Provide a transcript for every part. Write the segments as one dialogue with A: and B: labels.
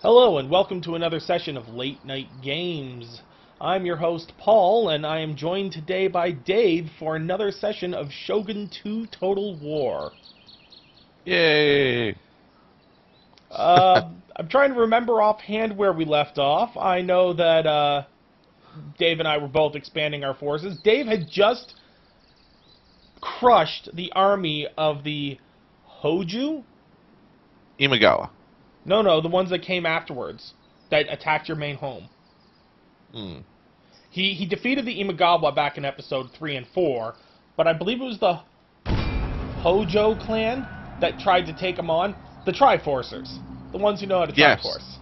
A: Hello and welcome to another session of Late Night Games. I'm your host Paul, and I am joined today by Dave for another session of Shogun 2 Total War.
B: Yay!
A: I'm trying to remember offhand where we left off. I know that Dave and I were both expanding our forces. Dave had just crushed the army of the Hoju?
B: Imagawa.
A: No, the ones that came afterwards, that attacked your main home. He defeated the Imagawa back in episode 3 and 4, but I believe it was the Hojo clan that tried to take him on. The Triforcers. The ones who know how to Triforce.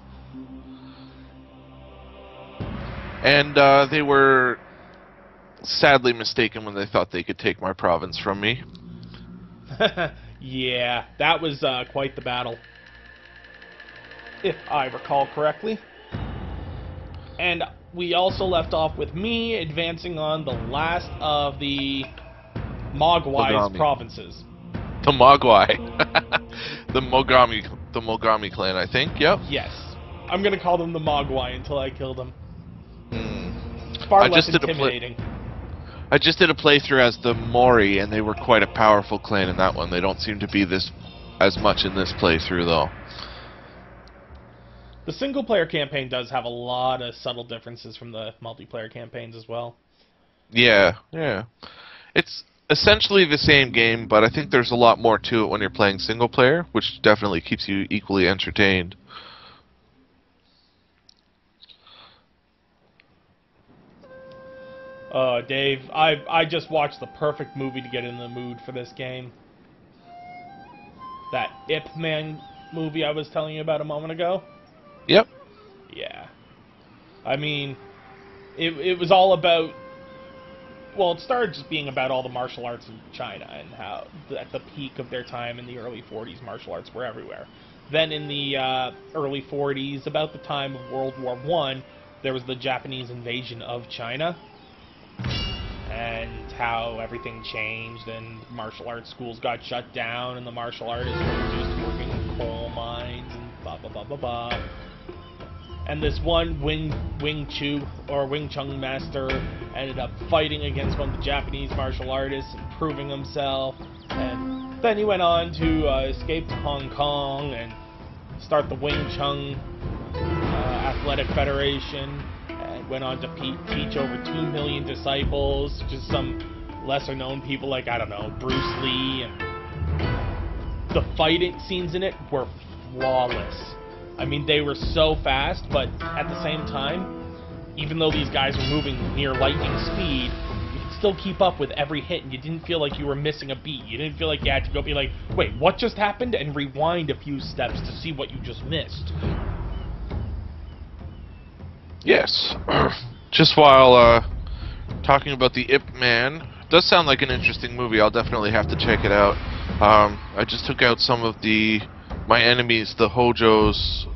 B: And they were sadly mistaken when they thought they could take my province from me.
A: Yeah, that was quite the battle, if I recall correctly. And we also left off with me advancing on the last of the Mogwai's provinces.
B: The Mogwai. the Mogami clan, I think, yep.
A: Yes. I'm going to call them the Mogwai until I kill them. Far less intimidating.
B: I just did a playthrough as the Mori, and they were quite a powerful clan in that one. They don't seem to be as much in this playthrough, though.
A: The single-player campaign does have a lot of subtle differences from the multiplayer campaigns as well.
B: Yeah. It's essentially the same game, but I think there's a lot more to it when you're playing single-player, which definitely keeps you equally entertained.
A: Dave, I just watched the perfect movie to get in the mood for this game. That Ip Man movie I was telling you about a moment ago.
B: Yep.
A: Yeah. I mean, it was all about... Well, it started just being about all the martial arts in China and how, at the peak of their time in the early 40s, martial arts were everywhere. Then in the early 40s, about the time of World War I, there was the Japanese invasion of China. And how everything changed, and martial arts schools got shut down, and the martial artists were just working in coal mines, and blah, blah, blah, blah, blah. And this one Wing Chun master ended up fighting against one of the Japanese martial artists and proving himself. And then he went on to escape to Hong Kong and start the Wing Chun Athletic Federation. And went on to teach over 2 million disciples, just some lesser-known people like, I don't know, Bruce Lee. And the fighting scenes in it were flawless. I mean, they were so fast, but at the same time, even though these guys were moving near lightning speed, you could still keep up with every hit, and you didn't feel like you were missing a beat. You didn't feel like you had to go be like, wait, what just happened? And rewind a few steps to see what you just missed.
B: Yes. Just while talking about the Ip Man, it does sound like an interesting movie. I'll definitely have to check it out. I just took out some of my enemies, the Hojo's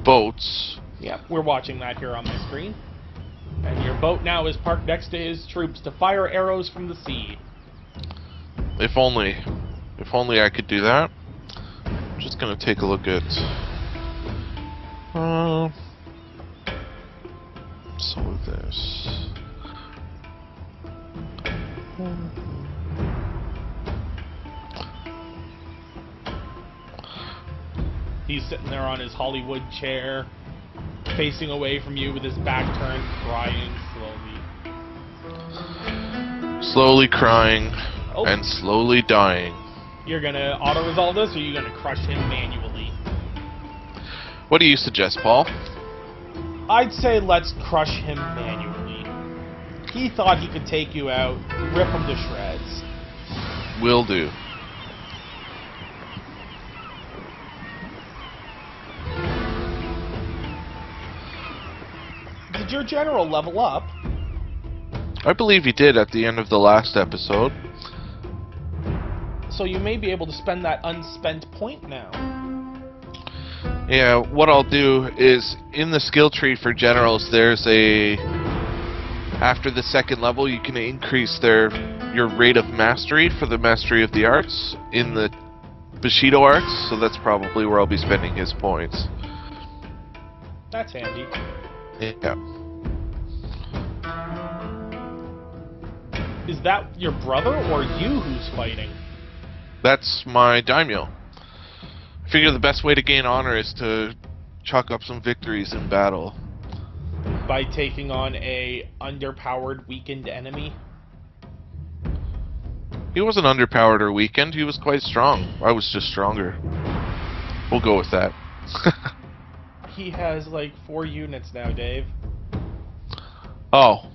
B: boats.
A: Yeah, we're watching that here on my screen. And your boat now is parked next to his troops to fire arrows from the sea.
B: If only I could do that. I'm just gonna take a look at some of this.
A: He's sitting there on his Hollywood chair, facing away from you with his back turned, crying slowly.
B: Slowly crying and slowly dying.
A: You're gonna auto-resolve this, or are you gonna crush him manually?
B: What do you suggest, Paul?
A: I'd say let's crush him manually. He thought he could take you out, rip him to shreds.
B: Will do.
A: Did your general level up?
B: I believe he did at the end of the last episode.
A: So you may be able to spend that unspent point now.
B: Yeah, what I'll do is, in the skill tree for generals, there's after the second level, you can increase your rate of mastery for the mastery of the arts in the Bushido arts, so that's probably where I'll be spending his points.
A: That's handy.
B: Yeah.
A: Is that your brother or you who's fighting?
B: That's my daimyo. I figure the best way to gain honor is to chalk up some victories in battle.
A: By taking on a underpowered, weakened enemy?
B: He wasn't underpowered or weakened, he was quite strong. I was just stronger. We'll go with that.
A: He has like 4 units now, Dave.
B: Oh.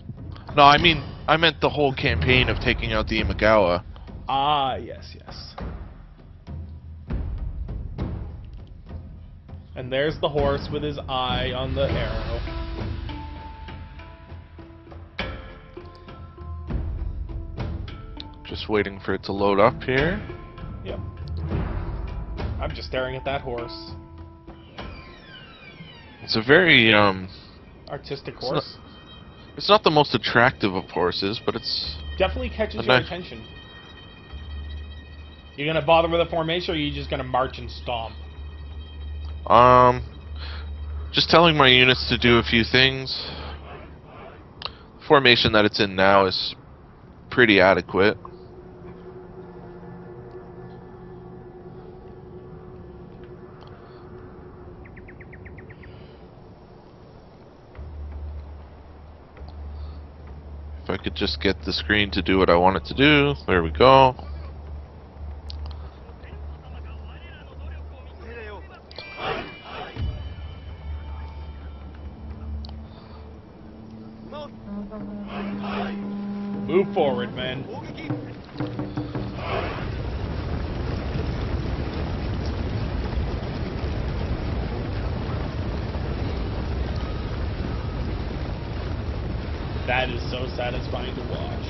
B: No, I meant the whole campaign of taking out the Imagawa.
A: Ah, yes, yes. And there's the horse with his eye on the arrow.
B: Just waiting for it to load up here.
A: Yep. I'm just staring at that horse.
B: It's a very,
A: Artistic horse.
B: It's not the most attractive of horses, but it's...
A: Definitely catches your attention. You gonna bother with a formation, or are you just gonna march and stomp?
B: Just telling my units to do a few things. The formation that it's in now is pretty adequate. If I could just get the screen to do what I want it to do. There we go.
A: Move forward, man. That is so satisfying to watch.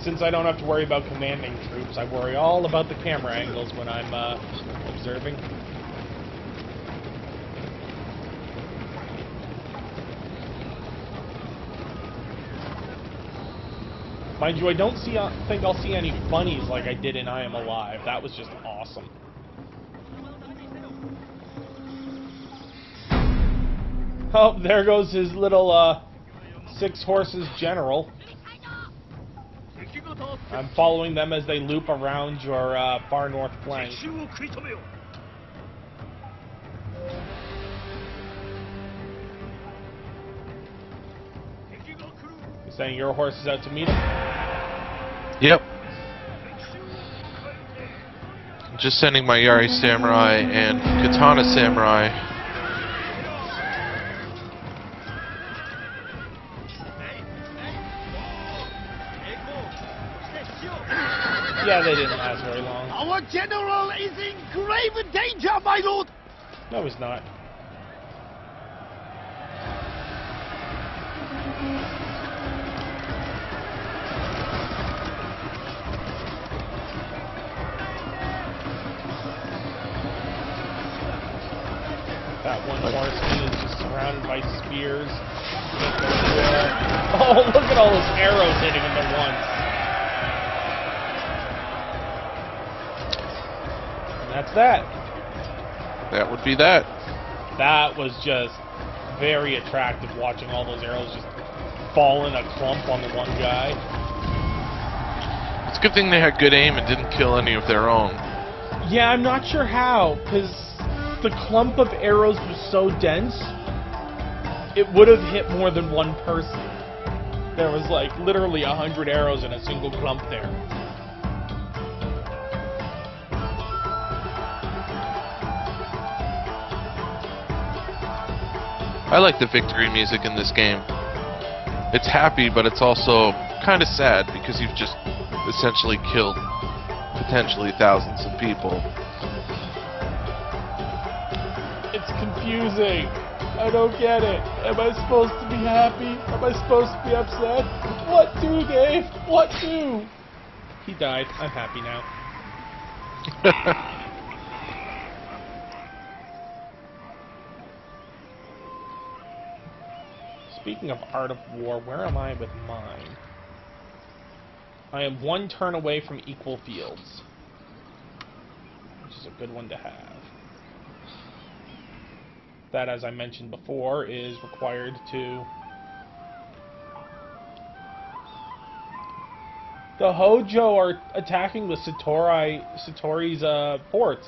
A: Since I don't have to worry about commanding troops, I worry all about the camera angles when I'm observing. Mind you, I don't think I'll see any bunnies like I did in I Am Alive. That was just awesome. Oh, there goes his little 6 horses general. I'm following them as they loop around your far north flank. You're saying your horse is out to meet him?
B: Yep. Just sending my Yari Samurai and Katana Samurai.
A: Yeah, they didn't last very long.
C: Our general is in grave danger, my lord!
A: No, he's not. That one horseman is just surrounded by spears. Oh, look at all those arrows hitting him at once. And that's that.
B: That would be that.
A: That was just very attractive, watching all those arrows just fall in a clump on the one guy.
B: It's a good thing they had good aim and didn't kill any of their own.
A: Yeah, I'm not sure how, because the clump of arrows was so dense, it would have hit more than one person. There was like literally 100 arrows in a single clump there.
B: I like the victory music in this game. It's happy, but it's also kind of sad because you've just essentially killed potentially thousands of people.
A: It's confusing. I don't get it. Am I supposed to be happy? Am I supposed to be upset? What do, Dave? What do? He died. I'm happy now. Speaking of Art of War, where am I with mine? I am 1 turn away from equal fields. is a good one to have. That, as I mentioned before, is required to... The Hojo are attacking the Satori's ports.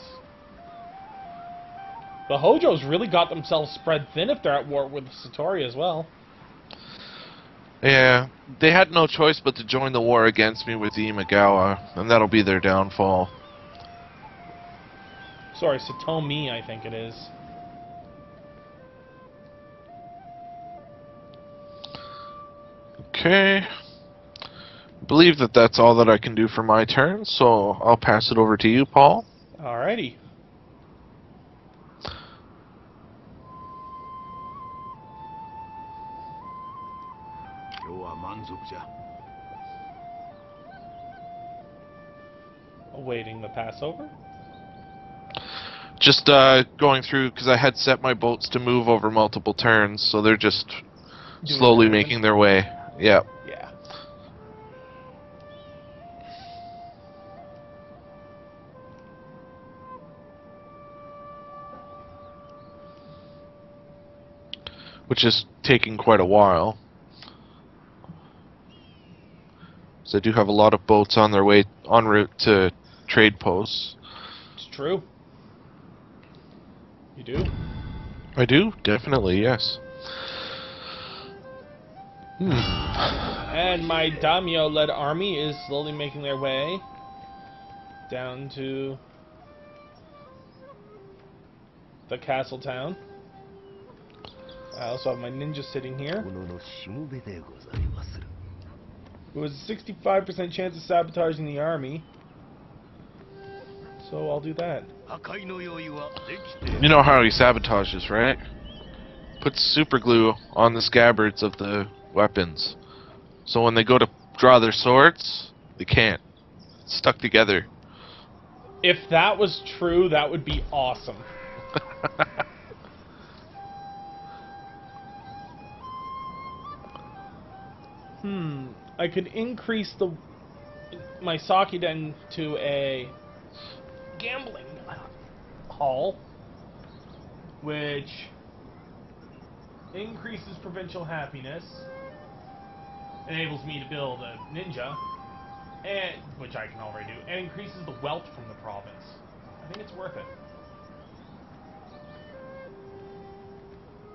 A: The Hojo's really got themselves spread thin if they're at war with Satori as well.
B: Yeah, they had no choice but to join the war against me with the Imagawa, and that'll be their downfall.
A: Sorry, Satomi, I think it is.
B: Okay. I believe that that's all that I can do for my turn, so I'll pass it over to you, Paul.
A: Alrighty. Awaiting the Passover.
B: Just going through, because I had set my boats to move over multiple turns, so they're just slowly making their way. Yeah.
A: Yeah.
B: Which is taking quite a while. So I do have a lot of boats on their way en route to trade posts.
A: It's true. You do?
B: I do, definitely, yes.
A: And my daimyo-led army is slowly making their way down to the castle town. I also have my ninja sitting here, who has a 65% chance of sabotaging the army. So I'll do that.
B: You know how he sabotages, right? Puts super glue on the scabbards of the weapons. So when they go to draw their swords, they can't. It's stuck together.
A: If that was true, that would be awesome. I could increase my Sakiden to a gambling hall, which increases provincial happiness, enables me to build a ninja, and which I can already do, and increases the wealth from the province. I think it's worth it.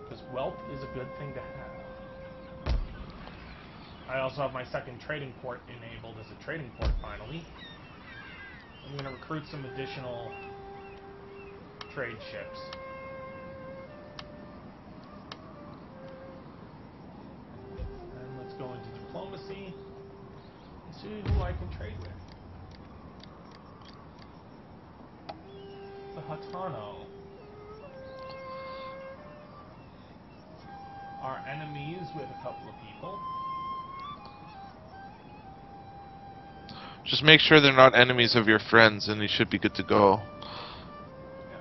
A: Because wealth is a good thing to have. I also have my second trading port enabled as a trading port finally. I'm going to recruit some additional trade ships. And let's go into diplomacy and see who I can trade with. The Hatano are enemies with a couple of people.
B: Just make sure they're not enemies of your friends, and you should be good to go.
A: Yeah.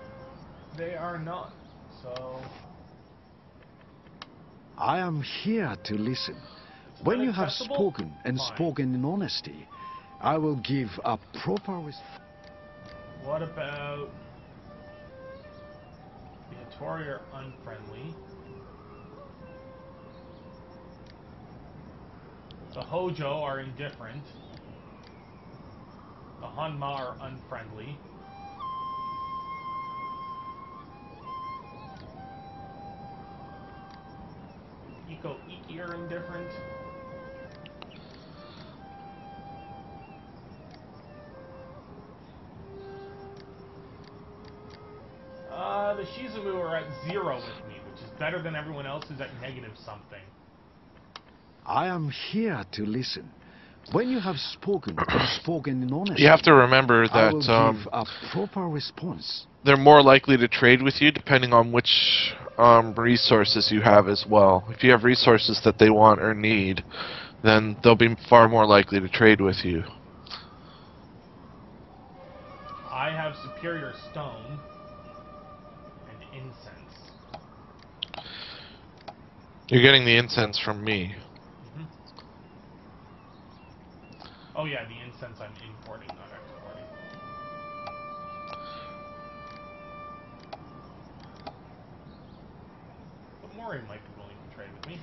A: They are not, so...
C: I am here to listen. When you have spoken, and spoken in honesty, I will give a proper response.
A: What about... The Hattori are unfriendly. The Hojo are indifferent. The Honma are unfriendly. Iki are indifferent. The Shizumu are at 0 with me, which is better than everyone else who's at negative something.
C: I am here to listen. When you have spoken, and spoken in honesty,
B: You have to remember
C: I will
B: that
C: give a proper response.
B: they're more likely to trade with you depending on which resources you have as well. If you have resources that they want or need, then they'll be far more likely to trade with you.
A: I have superior stone and incense.
B: You're getting the incense from me.
A: Oh yeah, the incense I'm importing, not exporting. samurai might be willing to trade with me.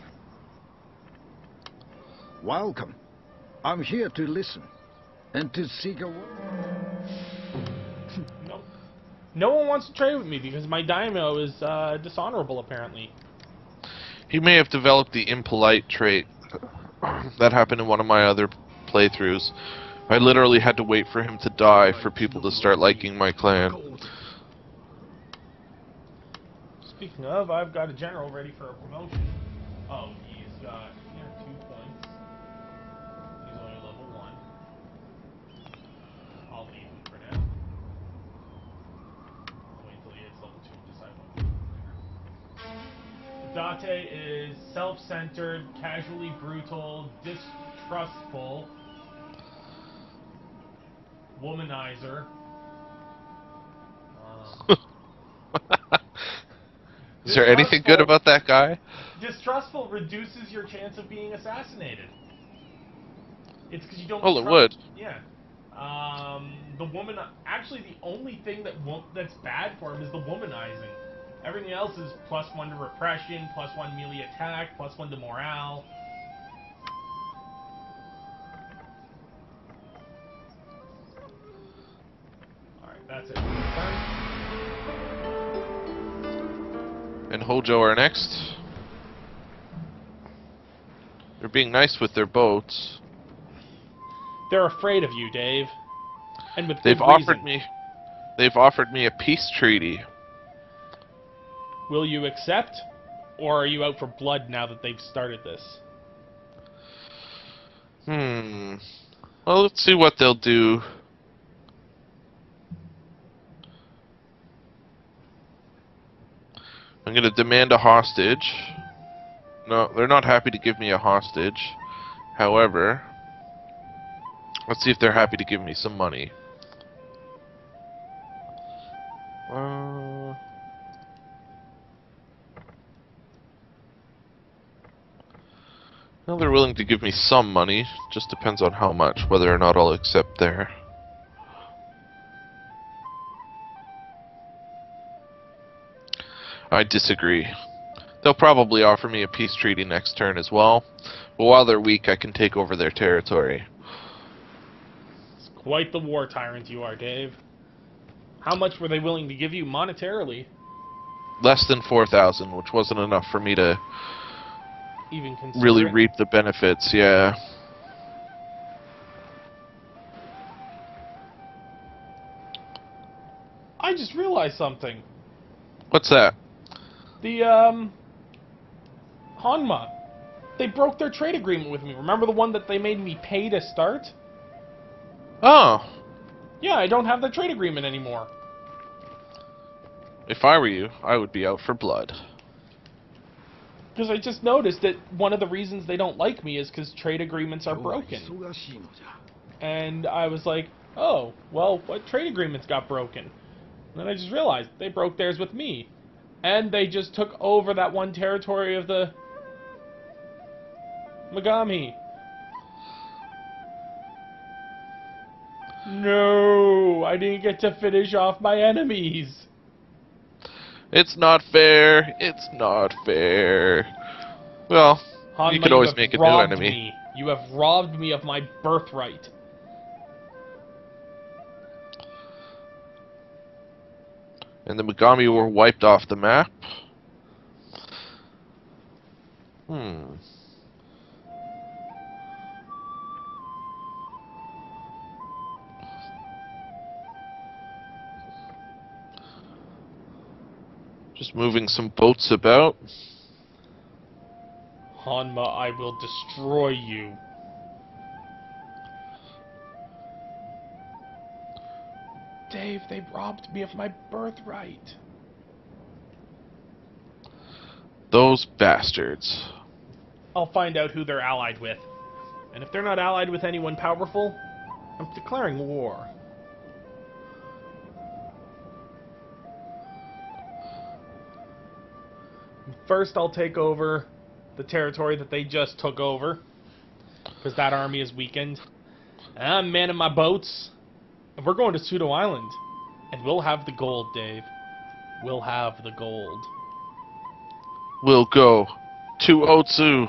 C: Welcome. I'm here to listen and to seek a...
A: No. No one wants to trade with me because my daimyo is dishonorable, apparently.
B: He may have developed the impolite trait. That happened in one of my other playthroughs. I literally had to wait for him to die for people to start liking my clan.
A: Speaking of, I've got a general ready for a promotion. Oh, he's got 2 points. He's only level 1. I'll leave him for now. I'll wait until he hits level 2 and decide what to do. Date is self-centered, casually brutal, distrustful, womanizer.
B: Is there anything good about that guy?
A: Distrustful reduces your chance of being assassinated. It's because you don't.
B: Well, it would.
A: Yeah. The woman. Actually, the only thing that's bad for him is the womanizing. Everything else is +1 to repression, +1 melee attack, +1 to morale. All right, that's it.
B: And Hojo are next. They're being nice with their boats.
A: They're afraid of you, Dave. And with
B: They've
A: good
B: offered
A: reason.
B: They've offered me a peace treaty.
A: Will you accept, or are you out for blood now that they've started this?
B: Well, let's see what they'll do. I'm going to demand a hostage. No, they're not happy to give me a hostage. However, let's see if they're happy to give me some money. Well, they're willing to give me some money. Just depends on how much, whether or not I'll accept their... I disagree. They'll probably offer me a peace treaty next turn as well. But while they're weak, I can take over their territory.
A: It's quite the war tyrant you are, Dave. How much were they willing to give you monetarily?
B: Less than 4,000, which wasn't enough for me to
A: Even consider
B: really
A: it?
B: reap the benefits, yeah.
A: I just realized something.
B: What's that?
A: The, Honma. They broke their trade agreement with me. Remember the one that they made me pay to start?
B: Oh.
A: Yeah, I don't have the trade agreement anymore.
B: If I were you, I would be out for blood.
A: Because I just noticed that one of the reasons they don't like me is because trade agreements are broken. And I was like, oh, well, what trade agreements got broken? And then I just realized they broke theirs with me. And they just took over that one territory of the Megami. No, I didn't get to finish off my enemies.
B: It's not fair. It's not fair. Well,
A: Honma,
B: you could always
A: have
B: make a new
A: robbed
B: enemy.
A: me. You have robbed me of my birthright.
B: And the Megami were wiped off the map. Just moving some boats about.
A: Honma, I will destroy you. Dave, they robbed me of my birthright.
B: Those bastards.
A: I'll find out who they're allied with. And if they're not allied with anyone powerful, I'm declaring war. First, I'll take over the territory that they just took over, because that army is weakened. And I'm manning my boats, and we're going to Pseudo Island. And we'll have the gold, Dave. We'll have the gold.
B: will go to Otsu.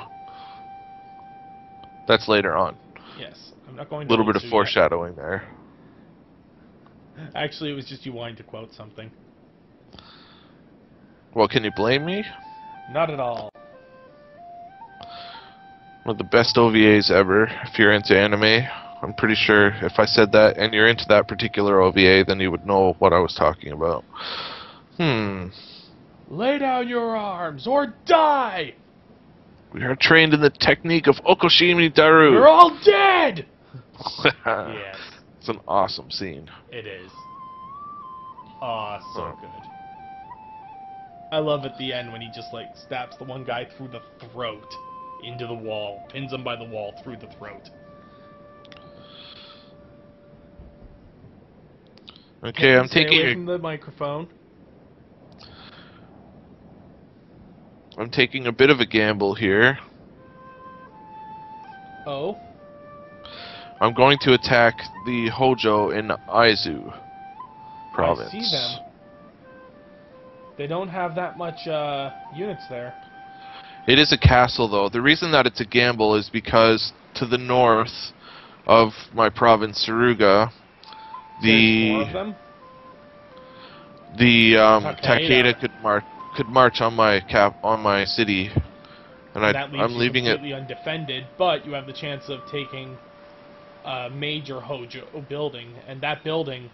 B: That's later on.
A: Yes, I'm not going
B: A
A: to
B: little bit of
A: Otsu yet.
B: foreshadowing there.
A: Actually, it was just you wanting to quote something.
B: Well, can you blame me?
A: Not at all.
B: One of the best OVAs ever, if you're into anime. I'm pretty sure if I said that and you're into that particular OVA, then you would know what I was talking about.
A: Lay down your arms or die!
B: We are trained in the technique of Okoshimi Daru.
A: You're all dead! Yes,
B: It's an awesome scene.
A: it is. Aw, so
B: Oh.
A: good. I love at the end when he just, like, stabs the one guy through the throat into the wall. Pins him by the wall through the throat.
B: Okay, I'm
A: Stay
B: taking
A: away
B: a,
A: from the microphone.
B: I'm taking a bit of a gamble here.
A: Oh?
B: I'm going to attack the Hojo in Aizu province.
A: I see them. They don't have that much, units there.
B: It is a castle, though. The reason that it's a gamble is because to the north of my province, Suruga,
A: There's more of them?
B: the
A: Takeda.
B: Takeda could march on my city, and
A: That leaves
B: I'm
A: you
B: leaving it.
A: completely undefended, but you have the chance of taking a major Hojo building, and that building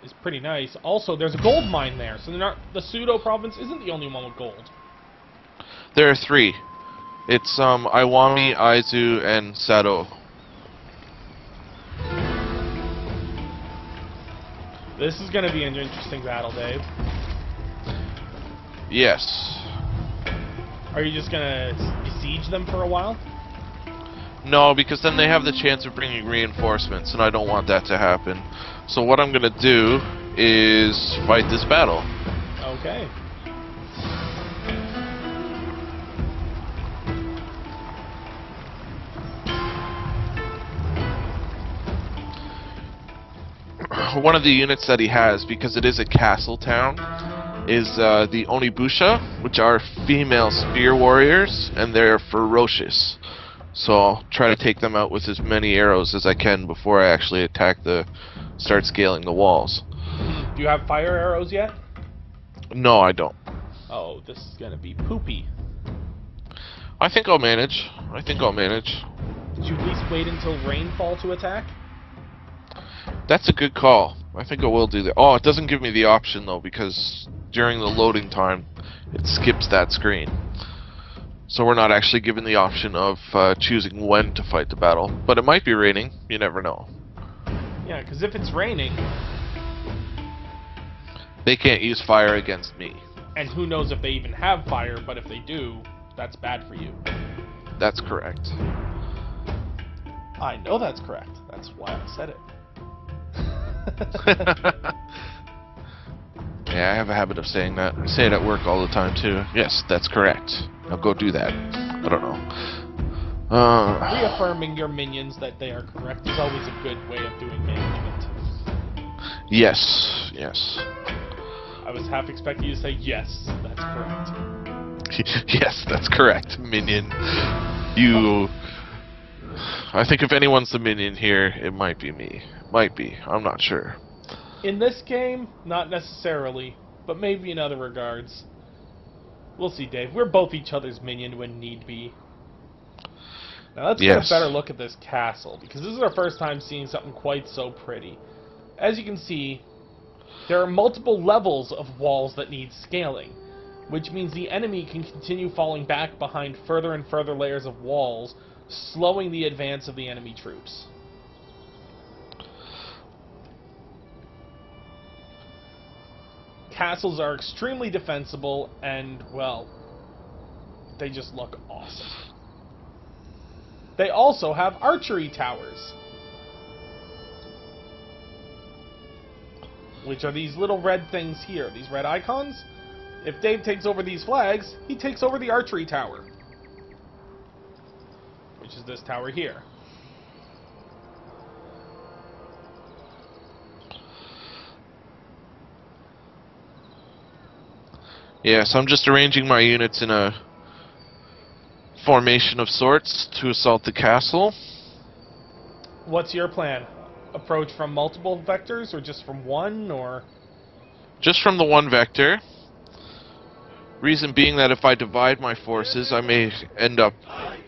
A: is pretty nice. Also, there's a gold mine there, so the pseudo province isn't the only one with gold.
B: There are three. It's Iwami, Aizu, and Sado.
A: This is going to be an interesting battle, Dave.
B: Yes.
A: Are you just going to besiege them for a while?
B: No, because then they have the chance of bringing reinforcements, and I don't want that to happen. So what I'm gonna do is fight this battle.
A: Okay.
B: One of the units that he has, because it is a castle town, is the Onibusha, which are female spear warriors, and they're ferocious. So I'll try to take them out with as many arrows as I can before I actually start scaling the walls.
A: Do you have fire arrows yet?
B: No, I don't.
A: Oh, this is going to be poopy.
B: I think I'll manage. Did
A: you at least wait until rainfall to attack?
B: That's a good call. I think I will do that. Oh, it doesn't give me the option, though, because during the loading time, it skips that screen. So we're not actually given the option of choosing when to fight the battle. But it might be raining. You never know.
A: Yeah, because if it's raining...
B: They can't use fire against me.
A: And who knows if they even have fire, but if they do, that's bad for you.
B: That's correct.
A: I know that's correct. That's why I said it.
B: Yeah, I have a habit of saying that. I say it at work all the time, too. Yes, that's correct. Now go do that. I don't know.
A: Reaffirming your minions that they are correct is always a good way of doing management.
B: Yes.
A: I was half expecting you to say, yes, that's correct.
B: Yes, that's correct, minion. You... I think if anyone's the minion here, it might be me. Might be. I'm not sure.
A: In this game, not necessarily, but maybe in other regards. We'll see, Dave. We're both each other's minion when need be. Now let's get a better look at this castle, because this is our first time seeing something quite so pretty. As you can see, there are multiple levels of walls that need scaling, which means the enemy can continue falling back behind further and further layers of walls, slowing the advance of the enemy troops. Castles are extremely defensible, and, well, they just look awesome. They also have archery towers, which are these little red things here, these red icons. If Dave takes over these flags, he takes over the archery tower, which is this tower here.
B: Yeah, so I'm just arranging my units in a formation of sorts to assault the castle.
A: What's your plan? Approach from multiple vectors, or just from one, or...
B: Just from the one vector. Reason being that if I divide my forces, I may end up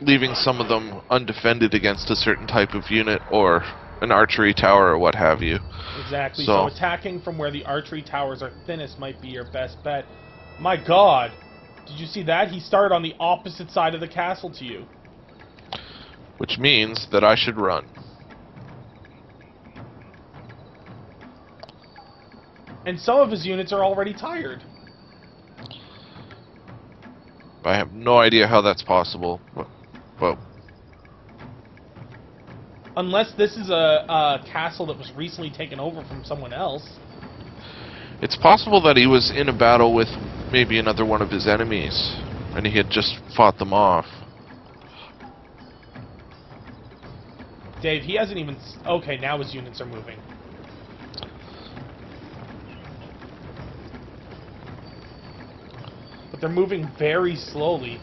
B: leaving some of them undefended against a certain type of unit or an archery tower or what have you.
A: Exactly, so attacking from where the archery towers are thinnest might be your best bet. My god! Did you see that? He started on the opposite side of the castle to you.
B: Which means that I should run.
A: And some of his units are already tired.
B: I have no idea how that's possible. But
A: unless this is a castle that was recently taken over from someone else.
B: it's possible that he was in a battle with maybe another one of his enemies, and he had just fought them off.
A: Dave, he hasn't even... Okay, now his units are moving. But they're moving very slowly.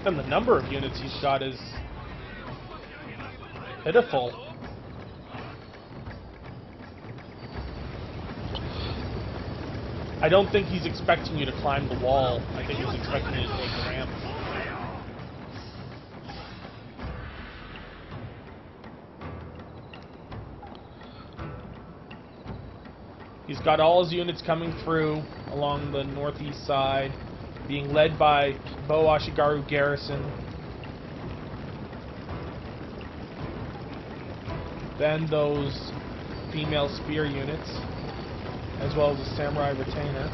A: And the number of units he's got is pitiful. I don't think he's expecting you to climb the wall. I think he's expecting you to take the ramp. He's got all his units coming through along the northeast side, being led by Bo Ashigaru Garrison. Then those female spear units, as well as a samurai retainer.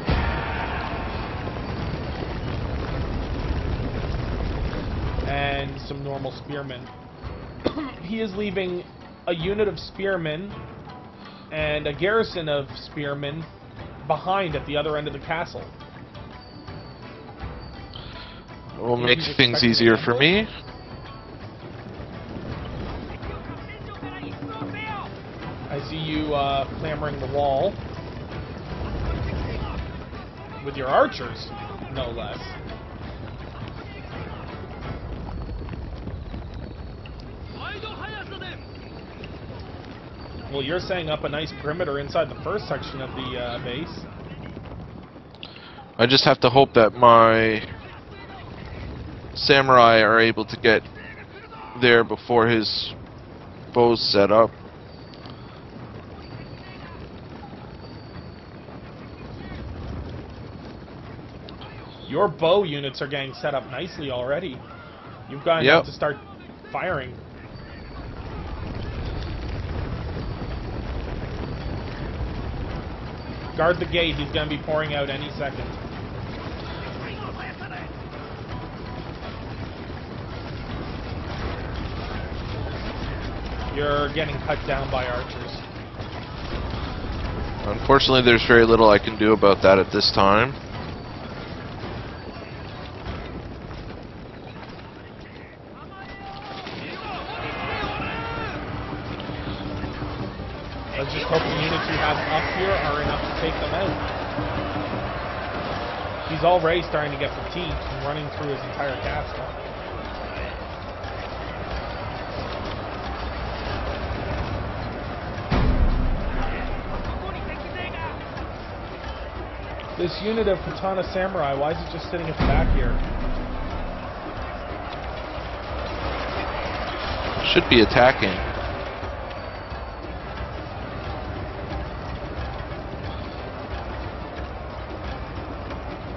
A: And some normal spearmen. He is leaving a unit of spearmen and a garrison of spearmen behind at the other end of the castle.
B: Will make things easier for me.
A: I see you clambering the wall. With your archers, no less. Well, you're setting up a nice perimeter inside the first section of the base.
B: I just have to hope that my samurai are able to get there before his bow's set up.
A: Your bow units are getting set up nicely already. You've got enough to start firing. Guard the gate, he's going to be pouring out any second. You're getting cut down by archers.
B: Unfortunately, there's very little I can do about that at this time.
A: Let's just hope the units you have up here are enough to take them out. He's already starting to get fatigued from running through his entire castle. This unit of Katana Samurai, why is it just sitting at the back here?
B: Should be attacking.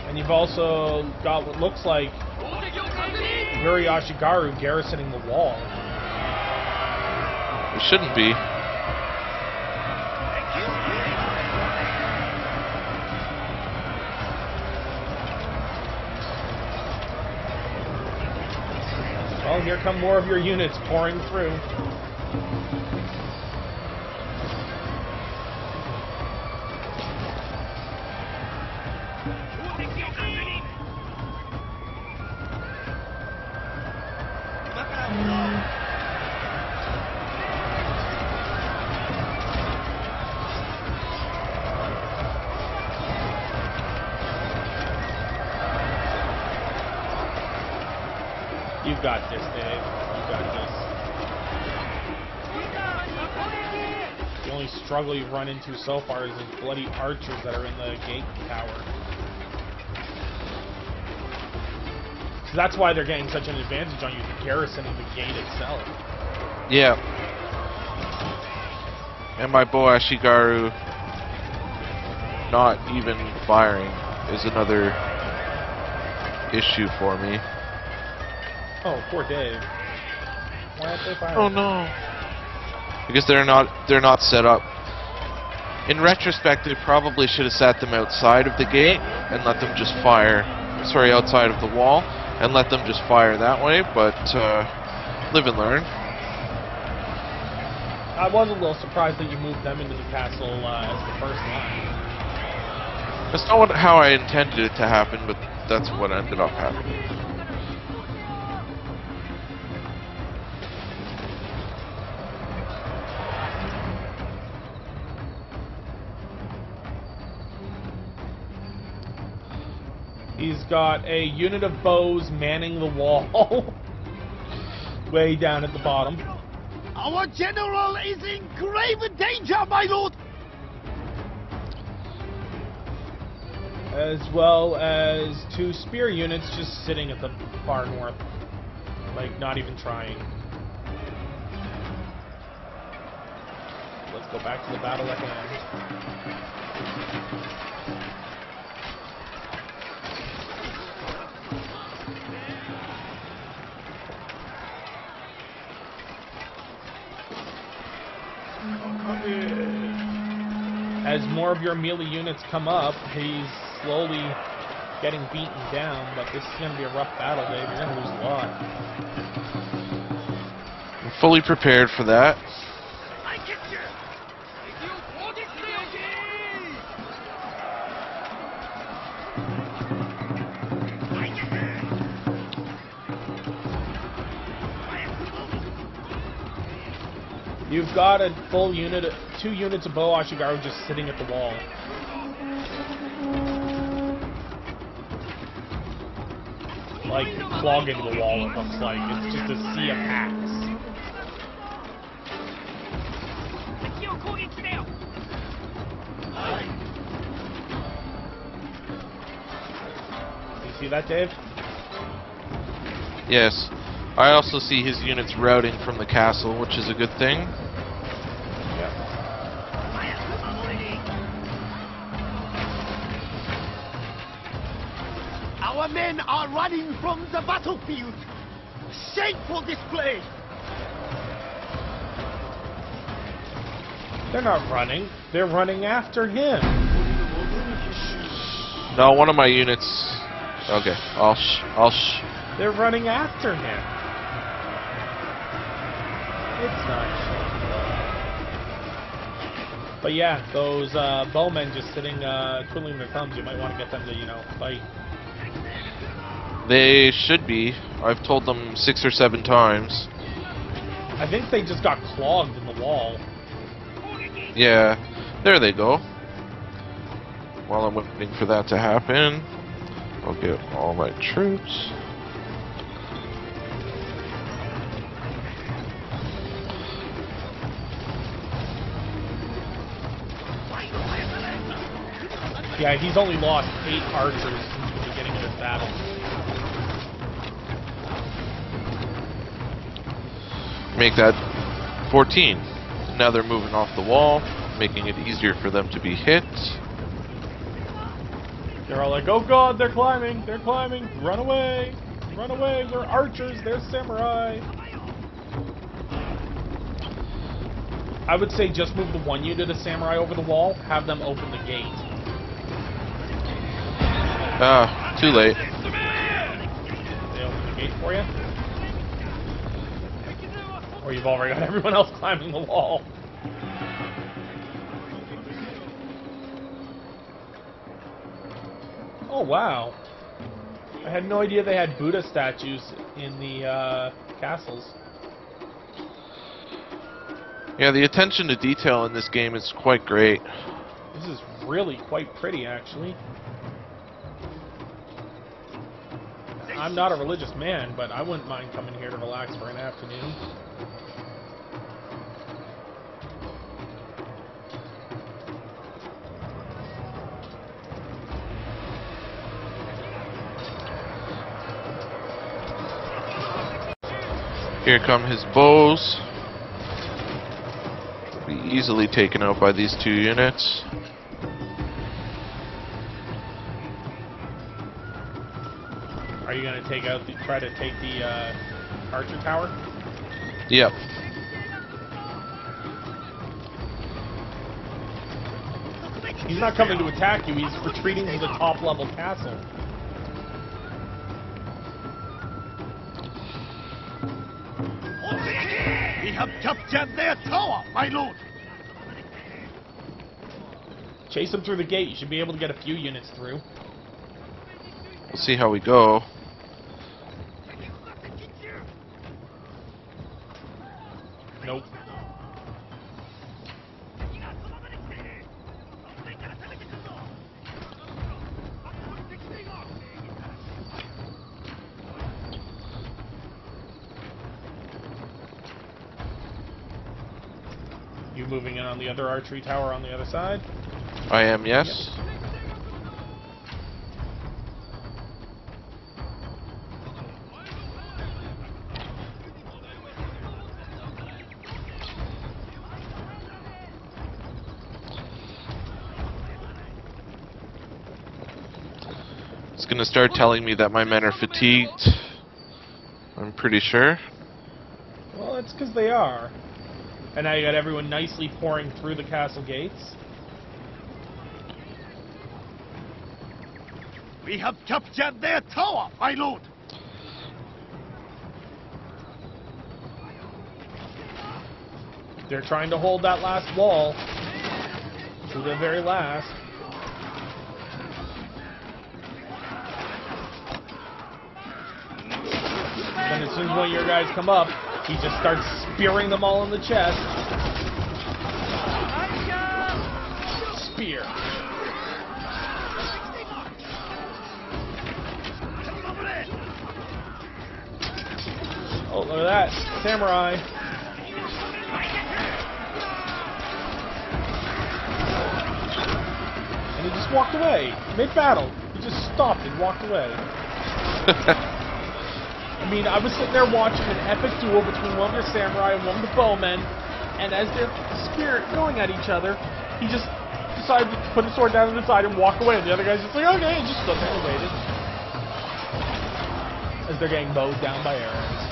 A: And you've also got what looks like Yuri Ashigaru garrisoning the wall.
B: It shouldn't be.
A: Well, here come more of your units pouring through. You've got this, Dave. You've got this. The only struggle you've run into so far is those bloody archers that are in the gate tower. So that's why they're getting such an advantage on you, garrisoning the gate itself.
B: Yeah. And my bow Ashigaru not even firing is another issue for me.
A: Oh, poor Dave. Why aren't they firing?
B: Oh no. Because they're not set up. In retrospect, they probably should have sat them outside of the gate and let them just fire. Sorry, outside of the wall and let them just fire that way. But live and learn.
A: I was a little surprised that you moved them into the castle as the first line.
B: That's not how I intended it to happen, but that's what ended up happening.
A: He's got a unit of bows manning the wall way down at the bottom.
D: Our general is in grave danger, my lord!
A: As well as 2 spear units just sitting at the far north. Like, not even trying. Let's go back to the battle at hand. As more of your melee units come up, he's slowly getting beaten down, but this is going to be a rough battle, Dave. You're going to lose a lot.
B: I'm fully prepared for that.
A: You've got a full unit, 2 units of bow Ashigaru just sitting at the wall. Like, clogging the wall, it looks like. It's just a sea of hacks. You see that, Dave?
B: Yes. I also see his units routing from the castle, which is a good thing.
A: Yeah.
D: Our men are running from the battlefield! Shameful display!
A: They're not running. They're running after him.
B: No, one of my units... Okay,
A: They're running after him. It's not. But yeah, those bowmen just sitting, twiddling their thumbs, you might want to get them to, fight.
B: They should be. I've told them 6 or 7 times.
A: I think they just got clogged in the wall.
B: Yeah, there they go. While I'm waiting for that to happen, I'll get all my troops.
A: Yeah, he's only lost 8 archers since the beginning of this battle.
B: Make that 14. Now they're moving off the wall, making it easier for them to be hit.
A: They're all like, oh god, they're climbing, run away, we're archers, they're samurai. I would say just move the 1 unit of samurai over the wall, have them open the gate.
B: Too late.
A: They open the gate for you? Or you've already got everyone else climbing the wall. Oh wow. I had no idea they had Buddha statues in the castles.
B: Yeah, the attention to detail in this game is quite great.
A: This is really quite pretty, actually. I'm not a religious man, but I wouldn't mind coming here to relax for an afternoon.
B: Here come his bows. Be easily taken out by these 2 units.
A: Are you gonna try to take the archer tower?
B: Yep.
A: He's not coming to attack you. He's retreating to the top level castle.
D: We have captured their tower, my lord.
A: Chase him through the gate. You should be able to get a few units through.
B: We'll see how we go.
A: Nope. You moving in on the other archery tower on the other side?
B: I am, yes.
A: Yep.
B: It's gonna start telling me that my men are fatigued. I'm pretty sure.
A: Well, that's because they are. And now you got everyone nicely pouring through the castle gates.
D: We have captured their tower, my lord.
A: They're trying to hold that last wall to the very last. And as soon as one of your guys come up, he just starts spearing them all in the chest. Spear. Oh, look at that. Samurai. And he just walked away. Mid-battle. He just stopped and walked away. I mean, I was sitting there watching an epic duel between one of the samurai and one of the bowmen, and as they're going at each other, he just decided to put his sword down to the side and walk away. And the other guy's just like, okay, and just stood there and waited. As they're getting mowed down by arrows.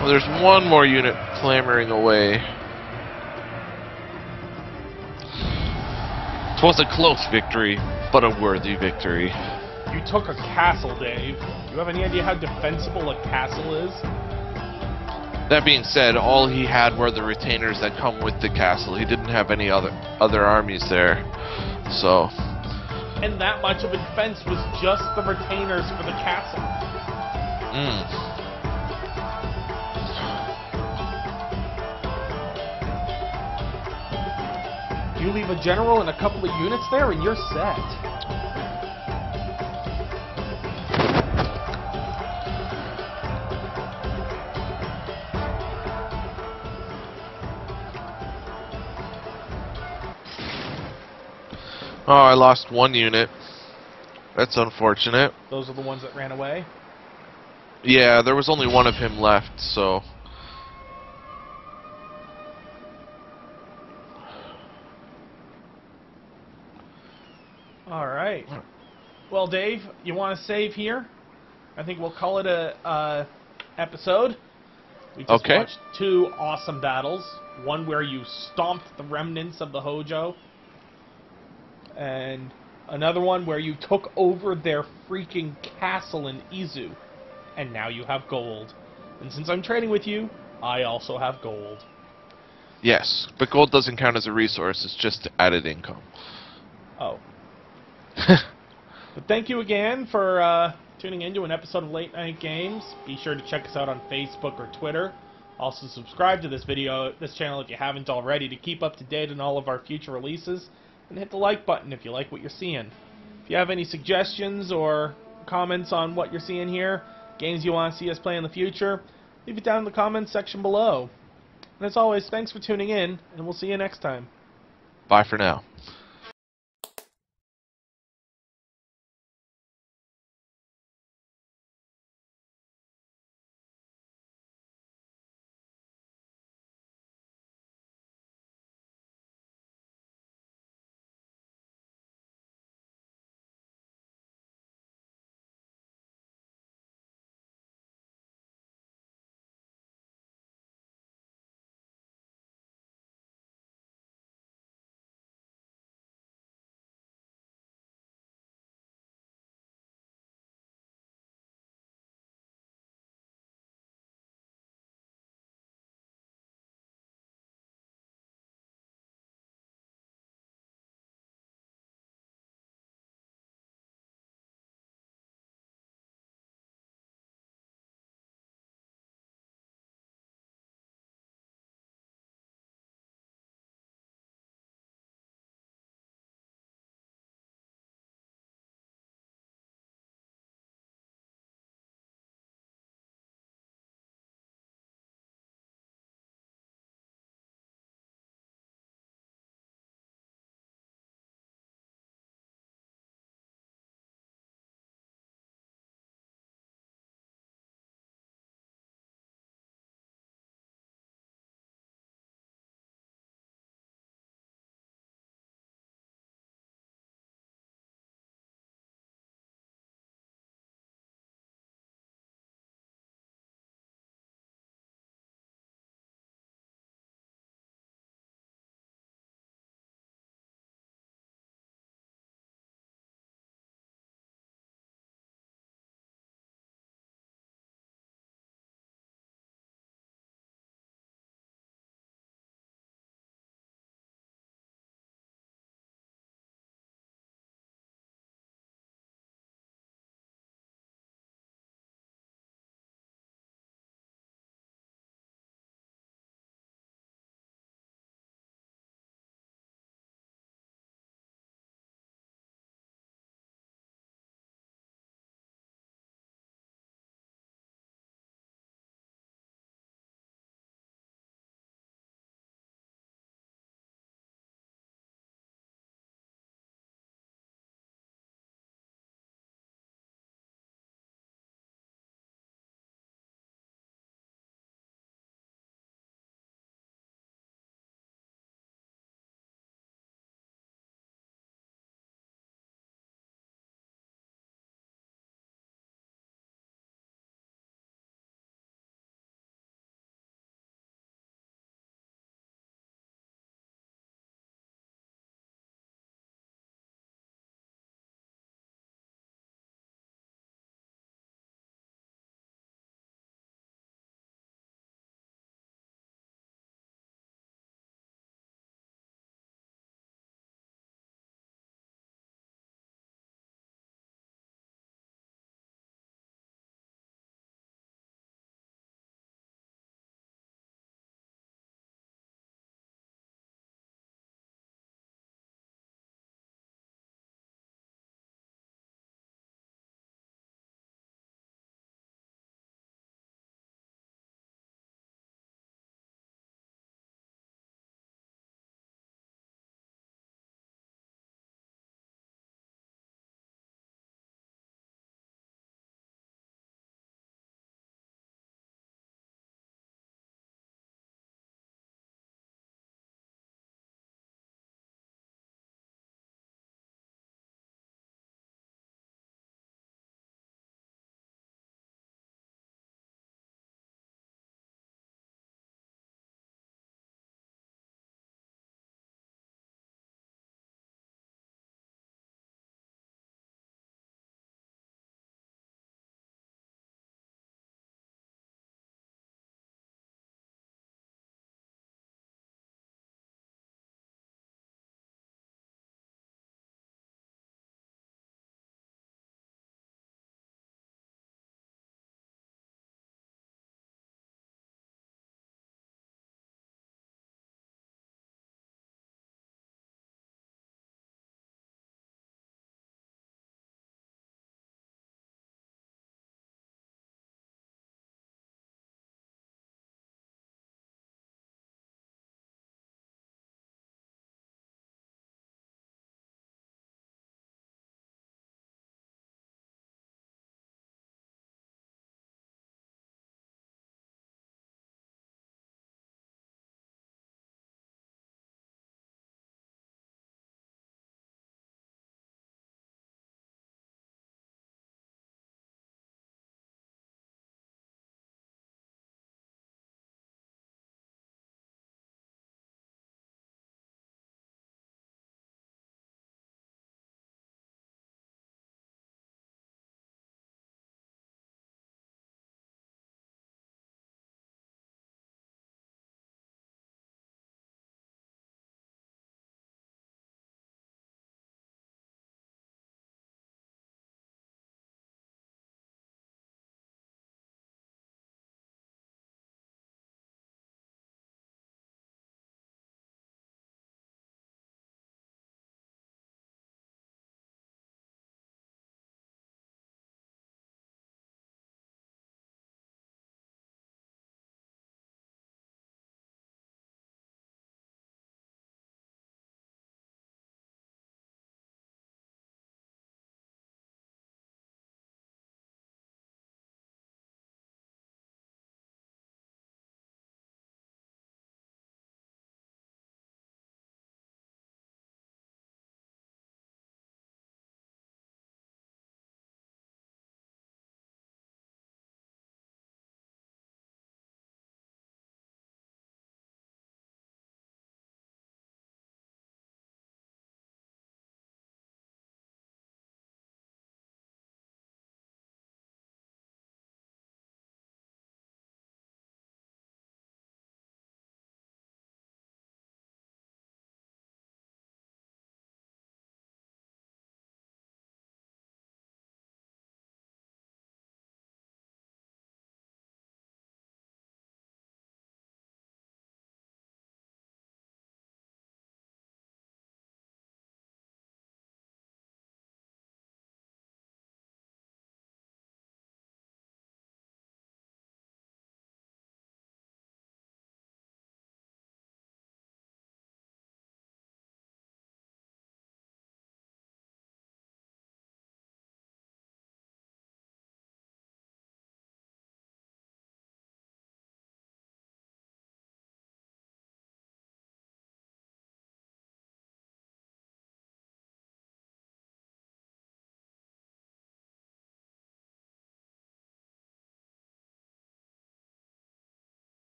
B: Well, there's one more unit clamoring away. Twas a close victory, but a worthy victory.
A: You took a castle, Dave. Do you have any idea how defensible a castle is?
B: That being said, all he had were the retainers that come with the castle. He didn't have any other armies there, so.
A: And that much of a defense was just the retainers for the castle. You leave a general and a couple of units there, and you're set.
B: Oh, I lost one unit. That's unfortunate.
A: Those are the ones that ran away?
B: Yeah, there was only one of him left, so.
A: Alright. Well, Dave, you want to save here? I think we'll call it a episode. We just
B: Okay.
A: watched 2 awesome battles. One where you stomped the remnants of the Hojo, and another one where you took over their freaking castle in Izu, and now you have gold. And since I'm trading with you, I also have gold.
B: Yes, but gold doesn't count as a resource, it's just added income.
A: Oh. But thank you again for tuning in to an episode of Late Night Games. Be sure to check us out on Facebook or Twitter. Also subscribe to this channel if you haven't already to keep up to date on all of our future releases. And hit the like button if you like what you're seeing. If you have any suggestions or comments on what you're seeing here, games you want to see us play in the future, leave it down in the comments section below. And as always, thanks for tuning in, and we'll see you next time.
B: Bye for now.